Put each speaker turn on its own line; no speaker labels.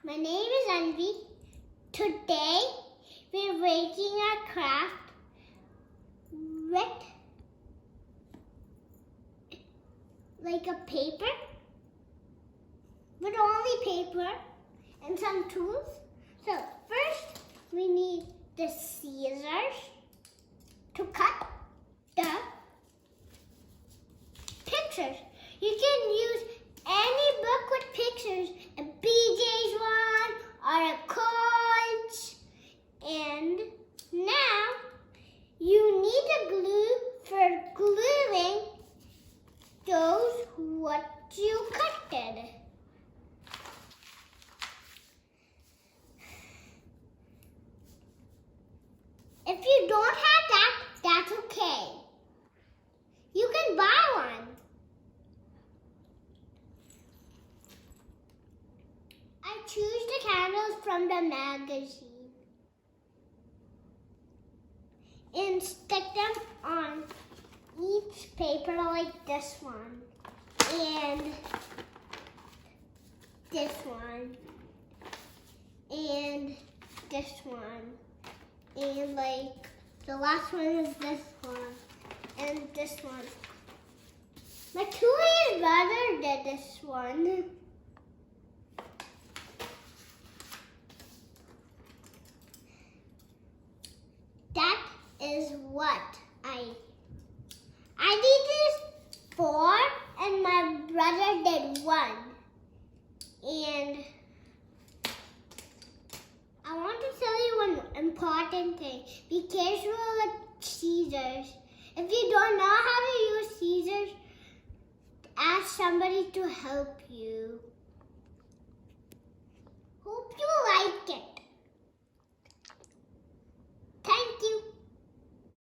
my name is Anvi. Today we're making a craft with like a paper, with only paper and some tools. So first we need the scissors to cut the pictures. You can use any book with pictures, a BJ's one or a Coach. And now you need a glue for gluing those what you cutted. If you don't have that, that's okay. You can buy one. I choose the candles from the magazine and stick them on each paper like this one and this one and this one, and like the last one is this one and this one. My two-year brother did this one. That is what I did this 4 and my brother did 1. And I want to tell you one important thing. Be careful with scissors. If you don't know how to use scissors, ask somebody to help you.